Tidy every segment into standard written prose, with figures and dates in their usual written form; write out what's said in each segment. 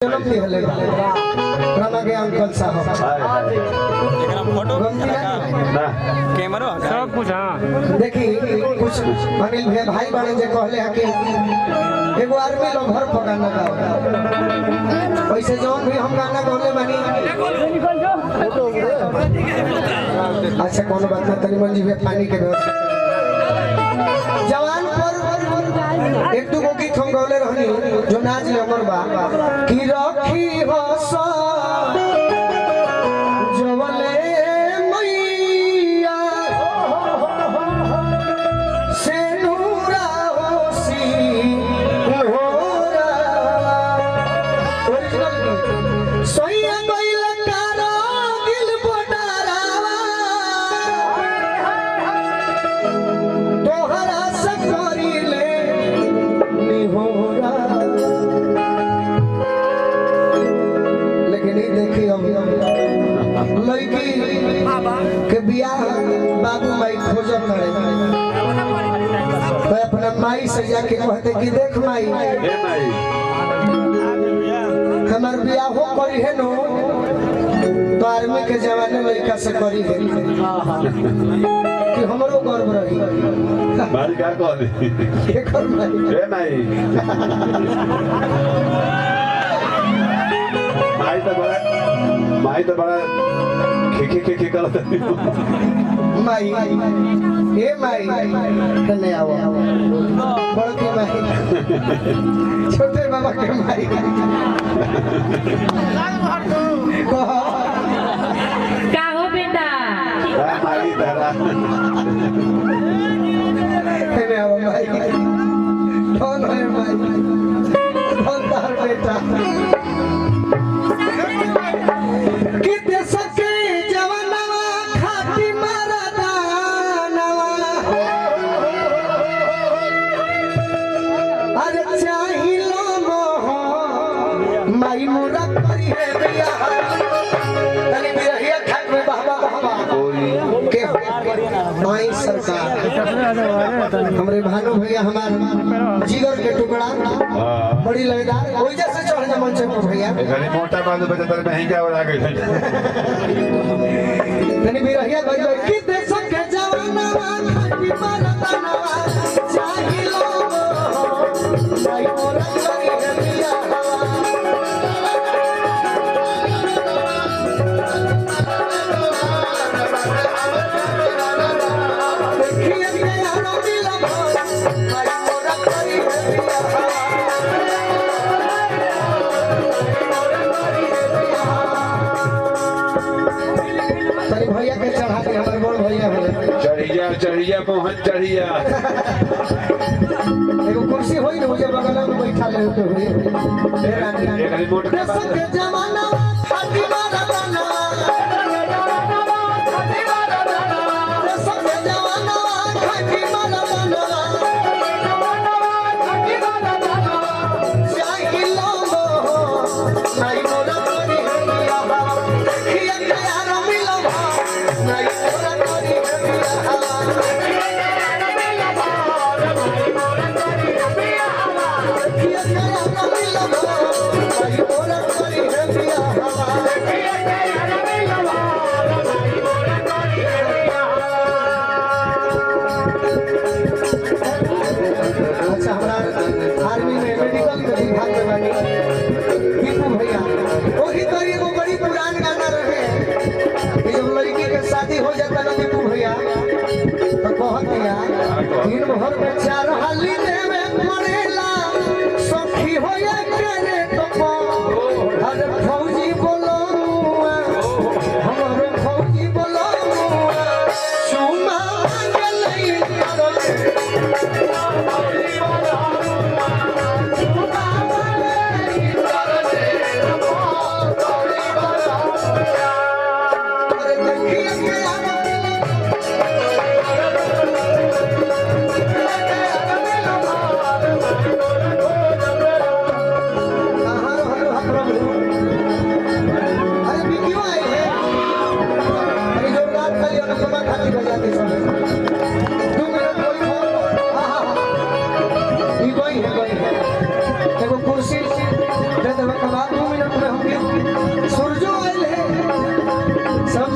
जन्म नहीं हले रामा के अंकल साहब एकरा फोटो ना कैमरा सब कुछ। हाँ देखी कुछ अनिल भैया भाई बहन जे कहले हैं कि एगो आर्मी लोग घर पर गाना गाओ वैसे जौन भी हम गाना गौले बनी। अच्छा कोनो बात ना तनी मंजी भैया पानी के व्यवस्था जवान पर एक दो गीत हम गौले रहनी जो नाच ले हमर बा कि रखी हो सा जवले मैया से नूरा होसी होरा ओरिजिनल सोया गइल कारो दिल बोटारावा तोहरा से करिले निहोरा। लेकिन ये देखिए हम लड़की के बियाह बाबू माई खोजत करे तो अपना माई से जाके कहते कि देख माई हमार बियाह हो करी है नो तो आर्मी के जवाने लड़का से करी है कि हमरो गर्व रही मारी क्या कहली के कर माई ए नहीं माई तो बड़ा खी करत माई ए माई कने आओ बड़ के माई छोटे बाबा के माई का हो बेटा माई दादा कने आओ माई कौन है माई कौन तार बेटा किते सके जवानवा खाती मारा दानवा अरे चाहिलो मोह माई मोरा करी है बिया तनी बिरहिया खाट में बाबा के माई सरकार हमरे भानु भैया हमार जिगर के टुकड़ा बड़ी लयदार ओइ जैसे चढ़ जा मंच पर भैया घड़ी मोटा बांध बजे तर महंगा वाला गई तनी बिरहिया गई कि देश के जवानवा खाती मरदानवा चाहिलो माई मोरा करी है बिया देखिए मेरा दिल माई मोरा करी है बिया भैया के चढ़ा के हमारे बड़ भैया हो चढ़िया मोहन चढ़िया एगो कुर्सी होई ना मुझे बगल में बैठा ले तो हुई ए रानी देश के जमाना खाती मारा दाना देश के जमाना खाती मारा दाना चाहिलो नहीं मोरा करी है बिया देखिए यार मिलो नहीं मोरा करी है बिया देखिए यार मिलो नहीं मोरा करी है बिया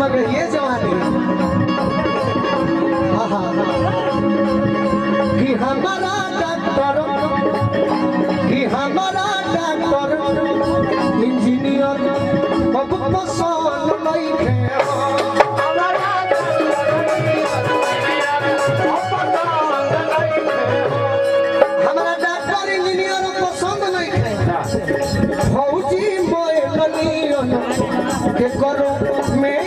मगहिए जवानी आहा कि हमारा डॉक्टर इंजीनियर अब पसंद नहीं है हमारा डॉक्टर इंजीनियर पसंद नहीं है फौजी मोयनियन के करो मैं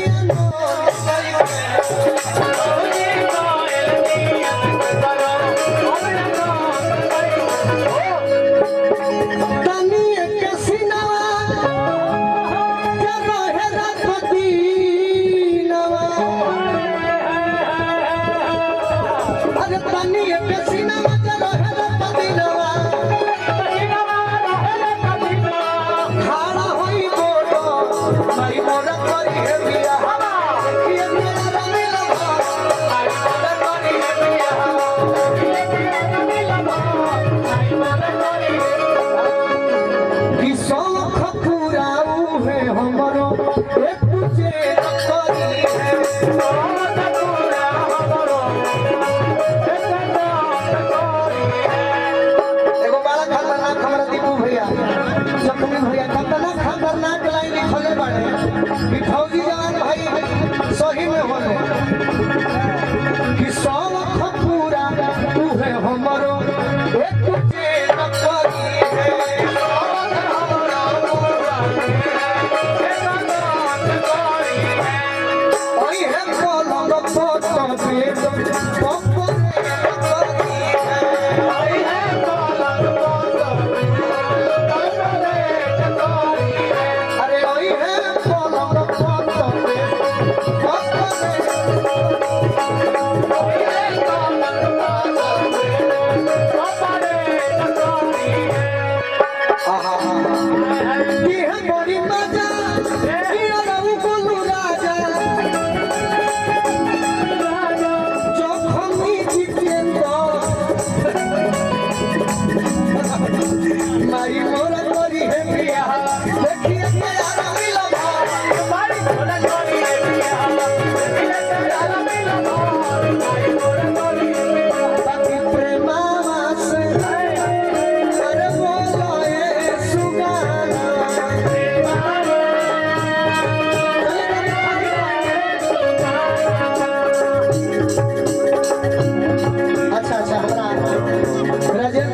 फौजी जवान भाई सही में होने कि सब पूरा तू है हमरो एक तुझे नकरी है ओई है बोलो फोटो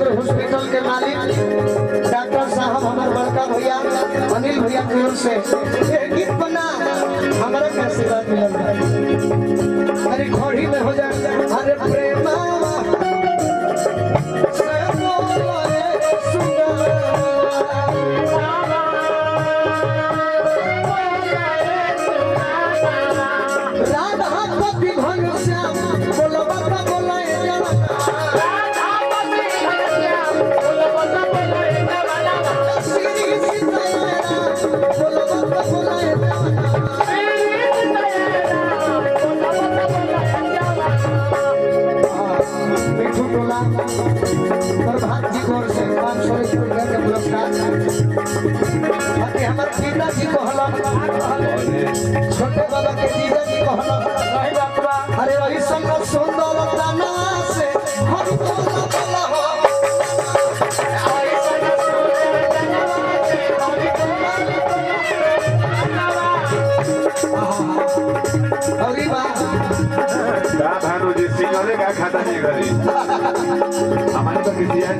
पे हॉस्पिटल के मालिक डॉक्टर साहब हमारे बड़का भैया अनिल भैया की ओर से एक गीत बना हमारे का आशीर्वाद मिलल अरे घोड़ी में हो जाए अरे प्रेमा राधा पति घनश्याम बोलो बाबा बोलाए प्रभात जी को से 500 रुपया के पुरस्कार हमारे पिताजी को छोटे बाबा के जीजा जी को अरे वही संग सुंदर तना से हम बोला हो अरे वाह भानु जी सिंगले का खाता नहीं घरे हमारे तो किसी है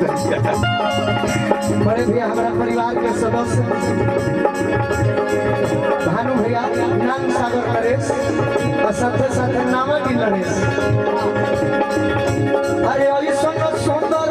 बड़े भैया हमारा परिवार के सदस्य भानु भैया नाम सागर नरेश और साथे साथे नामा जी नरेश अरे अली सुंदर